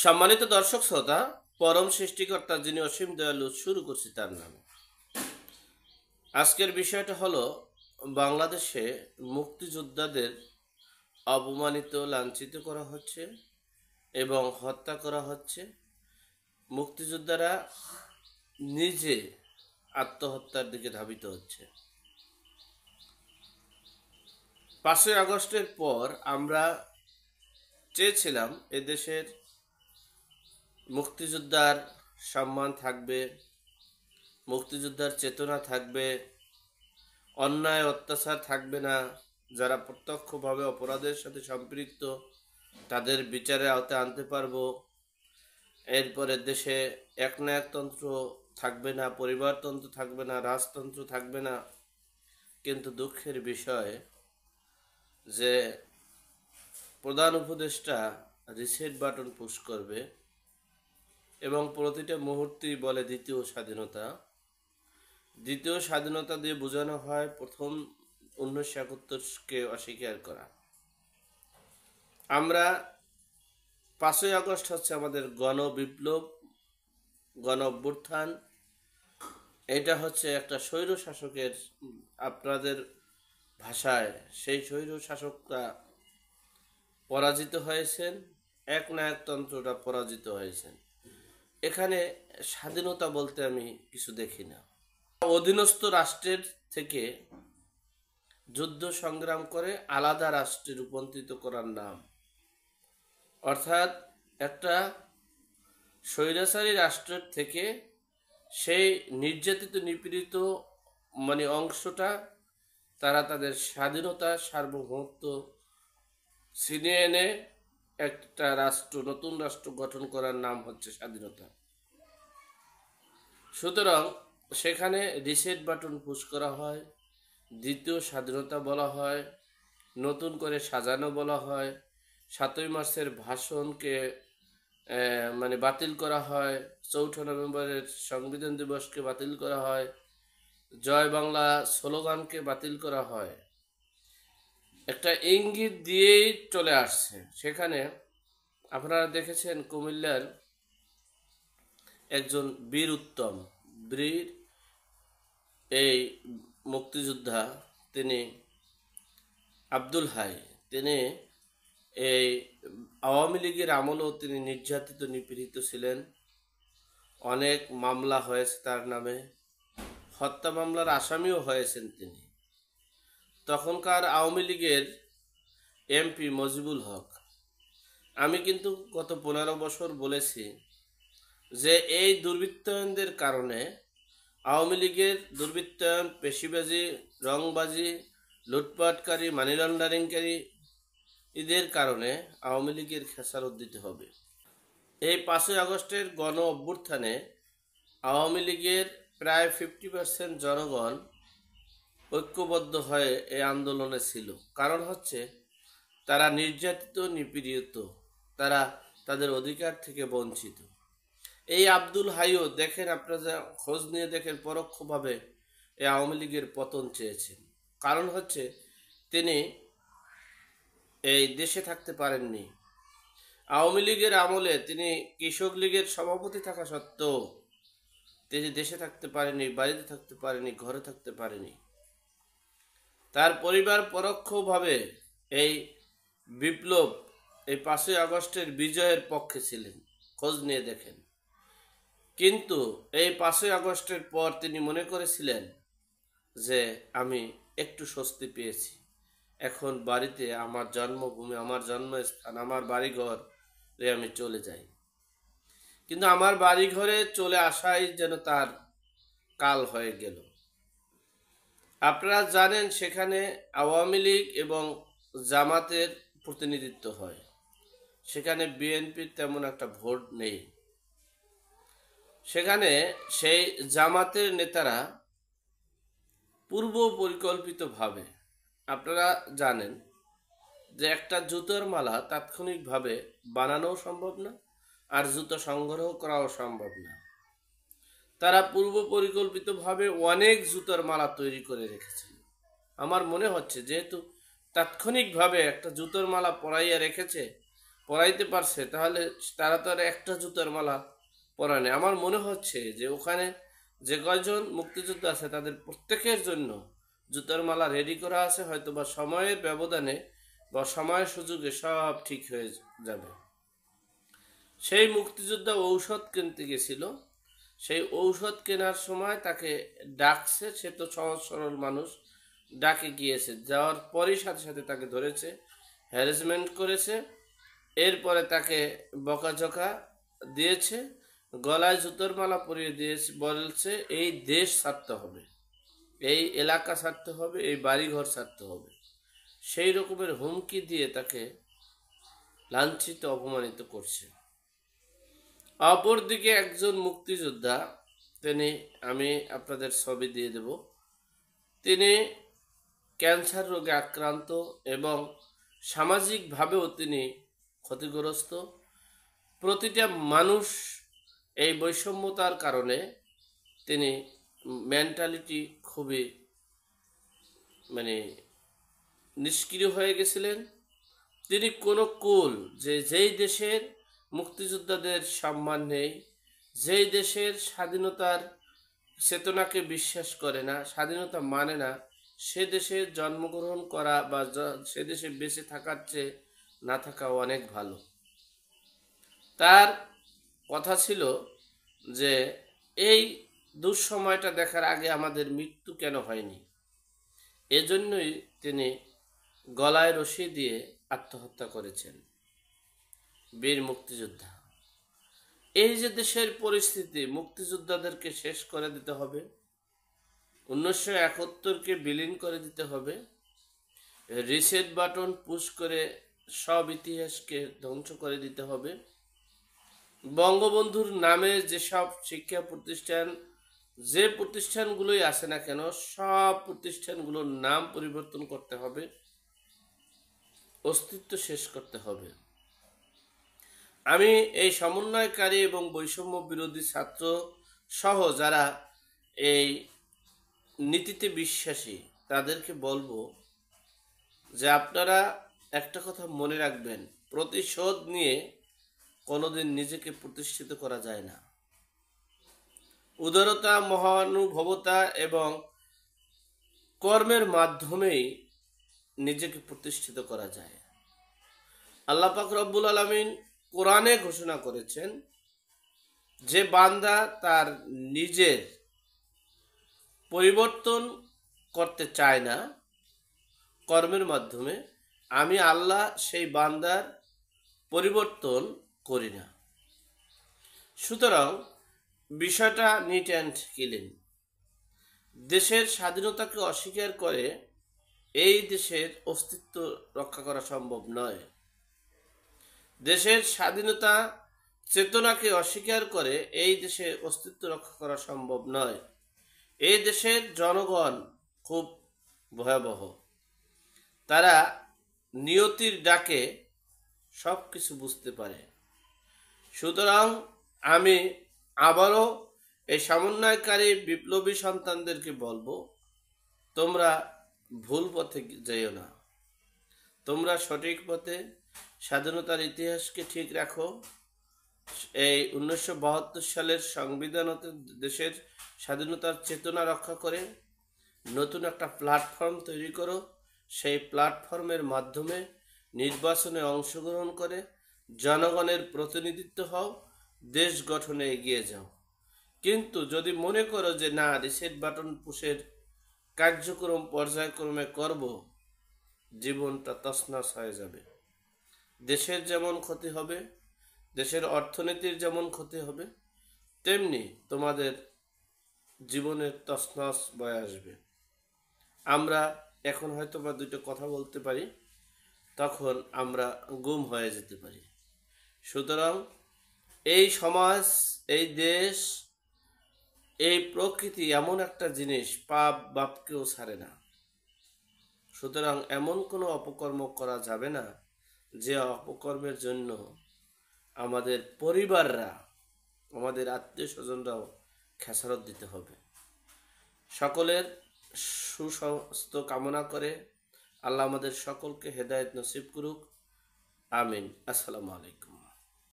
সম্মানিত দর্শক শ্রোতা, পরম সৃষ্টিকর্তা যিনি অসীম দয়ালু, শুরু করছি তার নামে। আজকের বিষয়টা হলো বাংলাদেশে মুক্তিযোদ্ধাদের অপমানিত, লাঞ্ছিত করা হচ্ছে এবং হত্যা করা হচ্ছে। মুক্তিযোদ্ধারা নিজে আত্মহত্যার দিকে ধাবিত হচ্ছে। 5ই আগস্টের পর আমরা চেয়েছিলাম এদেশের মুক্তিযোদ্ধার সম্মান থাকবে, মুক্তিযোদ্ধার চেতনা থাকবে, অন্যায় অত্যাচার থাকবে না, যারা প্রত্যক্ষভাবে অপরাধের সাথে সম্পৃক্ত তাদের বিচারের আওতায় আনতে পারবো। এরপরে দেশে একনায়কতন্ত্র থাকবে না, পরিবারতন্ত্র থাকবে না, রাজতন্ত্র থাকবে না। কিন্তু দুঃখের বিষয় যে প্রধান উপদেষ্টা রিসেট বাটন পুশ করবে এবং প্রতিটা মুহূর্তেই বলে দ্বিতীয় স্বাধীনতা। দ্বিতীয় স্বাধীনতা দিয়ে বোঝানো হয় প্রথম 1971কে অস্বীকার করা। আমরা 5ই আগস্ট হচ্ছে আমাদের গণবিপ্লব, গণ অভ্যুত্থান। এটা হচ্ছে একটা স্বৈর শাসকের, আপনাদের ভাষায় সেই স্বৈর শাসকরা পরাজিত হয়েছেন, একনায়কতন্ত্রটা পরাজিত হয়েছেন। এখানে স্বাধীনতা বলতে আমি কিছু দেখি না। অধীনস্থ রাষ্ট্রের থেকে যুদ্ধ সংগ্রাম করে আলাদা রাষ্ট্রে রূপান্তরিত করার নাম, অর্থাৎ একটা স্বৈরাচারী রাষ্ট্রের থেকে সেই নির্যাতিত নিপীড়িত অংশটা তারা তাদের স্বাধীনতা, সার্বভৌমত্ব ছিনিয়ে এনে একটা রাষ্ট্র, নতুন রাষ্ট্র গঠন করার নাম হচ্ছে স্বাধীনতা। সুতরাং সেখানে রিসেট বাটন পুশ করা হয়, দ্বিতীয় স্বাধীনতা বলা হয়, নতুন করে সাজানো বলা হয়, 7ই মার্চের ভাষণকে বাতিল করা হয়, 4 নভেম্বরের সংবিধান দিবসকে বাতিল করা হয়, জয় বাংলা স্লোগানকে বাতিল করা হয়। একটা ইঙ্গিত দিয়েই চলে আসছে। সেখানে আপনারা দেখেছেন কুমিল্লার একজন বীর উত্তম, বীর এই মুক্তিযোদ্ধা, তিনি আব্দুল হাই, তিনি এই আওয়ামী লীগের আমলেও তিনি নির্যাতিত, নিপীড়িত ছিলেন। অনেক মামলা হয়েছে তার নামে, হত্যা মামলার আসামিও হয়েছেন তিনি। তখনকার আওয়ামী লীগের এমপি মজিবুল হক। আমি কিন্তু গত 15 বছর বলেছি যে এই দুর্বৃত্তায়নদের কারণে, আওয়ামী লীগের দুর্বৃত্তায়ন, পেশিবাজি, রংবাজি, লুটপাটকারী, মানি লন্ডারিংকারী, এদের কারণে আওয়ামী লীগের খেসারত দিতে হবে। এই 5ই আগস্টের গণ অভ্যুত্থানে আওয়ামী লীগের প্রায় 50% জনগণ ঐক্যবদ্ধ হয়ে এই আন্দোলনে ছিল। কারণ হচ্ছে তারা নির্যাতিত, নিপীড়িত, তারা তাদের অধিকার থেকে বঞ্চিত। এই আব্দুল হাইও দেখেন, আপনারা খোঁজ নিয়ে দেখেন, পরোক্ষভাবে এই আওয়ামী লীগের পতন চেয়েছেন। কারণ হচ্ছে তিনি এই দেশে থাকতে পারেননি। আওয়ামী লীগের আমলে তিনি কৃষক লীগের সভাপতি থাকা সত্ত্বেও তিনি দেশে থাকতে পারেনি, বাড়িতে থাকতে পারেনি, ঘরে থাকতে পারেনি। তার পরিবার পরোক্ষভাবে এই বিপ্লব, এই 5ই আগস্টের বিজয়ের পক্ষে ছিলেন, খোঁজ নিয়ে দেখেন। কিন্তু এই 5ই আগস্টের পর তিনি মনে করেছিলেন যে আমি একটু স্বস্তি পেয়েছি, এখন বাড়িতে, আমার জন্মভূমি, আমার জন্মস্থান, আমার বাড়িঘর আমি চলে যাই। কিন্তু আমার বাড়িঘরে চলে আসাই যেন তার কাল হয়ে গেল। আপনারা জানেন সেখানে আওয়ামী লীগ এবং জামাতের প্রতিনিধিত্ব হয়, সেখানে বিএনপির তেমন একটা ভোট নেই। সেখানে সেই জামাতের নেতারা পূর্ব পরিকল্পিতভাবে, আপনারা জানেন যে একটা জুতোর মালা তাৎক্ষণিকভাবে বানানোও সম্ভব না, আর জুতো সংগ্রহ করাও সম্ভব না। তারা পূর্ব পরিকল্পিতভাবে অনেক জুতোর মালা তৈরি করে রেখেছিল। আমার মনে হচ্ছে যেহেতু তাৎক্ষণিকভাবে একটা জুতোর মালা পরাইয়া রেখেছে, পরাইতে পারছে, তাহলে তারা তো আর একটা জুতার মালা পরায় না। আমার মনে হচ্ছে যে ওখানে যে কয়জন মুক্তিযোদ্ধা আছে তাদের প্রত্যেকের জন্য জুতার মালা রেডি করা আছে, হয়তো বা সময়ের ব্যবধানে বা সময়ের সুযোগে সব ঠিক হয়ে যাবে। সেই মুক্তিযোদ্ধা ঔষধ কিনতে গেছিল, সেই ঔষধ কেনার সময় তাকে ডাকছে, সে তো সহজ সরল মানুষ, ডাকে গিয়েছে, যাওয়ার পরই সাথে সাথে তাকে ধরেছে, হ্যারাসমেন্ট করেছে, এরপরে তাকে বকাঝকা দিয়েছে, গলায় জুতোর মালা পরিয়ে দিয়েছে, বলছে এই দেশ ছাড়তে হবে, এই এলাকা ছাড়তে হবে, এই বাড়িঘর ছাড়তে হবে, সেই রকমের হুমকি দিয়ে তাকে লাঞ্ছিত অপমানিত করছে। অপরদিকে একজন মুক্তিযোদ্ধা, তিনি, আমি আপনাদের ছবি দিয়ে দেব, তিনি ক্যান্সার রোগে আক্রান্ত এবং সামাজিকভাবেও তিনি ক্ষতিগ্রস্ত। প্রতিটা মানুষ এই বৈষম্যতার কারণে তিনি মেন্টালিটি খুবই মানে নিষ্ক্রিয় হয়ে গেছিলেন। তিনি কোনো কুল, যে যেই দেশের মুক্তিযোদ্ধাদের সম্মান নেই, যেই দেশের স্বাধীনতার চেতনাকে বিশ্বাস করে না, স্বাধীনতা মানে না, সে দেশে জন্মগ্রহণ করা বা সে দেশে বেঁচে থাকার চেয়ে না থাকা অনেক ভালো। তার কথা ছিল যে এই দুঃসময়টা দেখার আগে আমাদের মৃত্যু কেন হয়নি, এজন্যই তিনি গলায় রশি দিয়ে আত্মহত্যা করেছেন, বীর মুক্তিযোদ্ধা। এই যে দেশের পরিস্থিতি, মুক্তিযোদ্ধাদেরকে শেষ করে দিতে হবে, 1971কে বিলীন করে দিতে হবে, রিসেট বাটন পুশ করে সব ইতিহাসকে ধ্বংস করে দিতে হবে, বঙ্গবন্ধুর নামে যেসব শিক্ষা প্রতিষ্ঠান, যে প্রতিষ্ঠানগুলোই আছে না কেন, সব প্রতিষ্ঠানগুলোর নাম পরিবর্তন করতে হবে, অস্তিত্ব শেষ করতে হবে। আমি এই সমন্বয়কারী এবং বৈষম্য বিরোধী ছাত্র সহ যারা এই নীতিতে বিশ্বাসী তাদেরকে বলবো যে আপনারা একটা কথা মনে রাখবেন, প্রতিশোধ নিয়ে কোনোদিন নিজেকে প্রতিষ্ঠিত করা যায় না। উদারতা, মহানুভবতা এবং কর্মের মাধ্যমেই নিজেকে প্রতিষ্ঠিত করা যায়। আল্লাহ পাক রব্বুল আলামিন কোরআনে ঘোষণা করেছেন, যে বান্দা তার নিজের পরিবর্তন করতে চায় না কর্মের মাধ্যমে, আমি আল্লাহ সেই বান্দার পরিবর্তন করি না। সুতরাং বিষয়টা নিট অ্যান্ড ক্লিন। দেশের স্বাধীনতাকে অস্বীকার করে এই দেশের অস্তিত্ব রক্ষা করা সম্ভব নয়। দেশের স্বাধীনতা চেতনাকে অস্বীকার করে এই দেশে অস্তিত্ব রক্ষা করা সম্ভব নয়। এই দেশের জনগণ খুব ভয়াবহ, তারা নিয়তির ডাকে সব কিছু বুঝতে পারে। সুতরাং আমি আবারও এই সমন্বয়কারী বিপ্লবী সন্তানদেরকে বলবো, তোমরা ভুল পথে যেও না, তোমরা সঠিক পথে স্বাধীনতার ইতিহাসকে ঠিক রাখো। এই 1972 সালের সংবিধান দেশের স্বাধীনতার চেতনা রক্ষা করে নতুন একটা প্ল্যাটফর্ম তৈরি করো, সেই প্ল্যাটফর্মের মাধ্যমে নির্বাচনে অংশগ্রহণ করে জনগণের প্রতিনিধিত্ব হও, দেশ গঠনে এগিয়ে যাও। কিন্তু যদি মনে করো যে না, রিসেট বাটন পুশের কার্যক্রম পর্যায়ক্রমে করব, জীবনটা তছনছ হয়ে যাবে। দেশের যেমন ক্ষতি হবে, দেশের অর্থনীতির যেমন ক্ষতি হবে, তেমনি তোমাদের জীবনের তছনছ বয়ে আসবে। আমরা এখন হয়তো বা দুটো কথা বলতে পারি, তখন আমরা গুম হয়ে যেতে পারি। সুতরাং এই সমাজ, এই দেশ, এই প্রকৃতি এমন একটা জিনিস, পাপ বাপকেও ছাড়ে না। সুতরাং এমন কোনো অপকর্ম করা যাবে না যে অপকর্মের জন্য আমাদের পরিবাররা, আমাদের আত্মীয় স্বজনরাও খেসারত দিতে হবে। সকলের সুস্বাস্থ্য কামনা করে আল্লাহ আমাদের সকলকে হেদায়েত নসিব করুক। আমিন। আসসালামু আলাইকুম।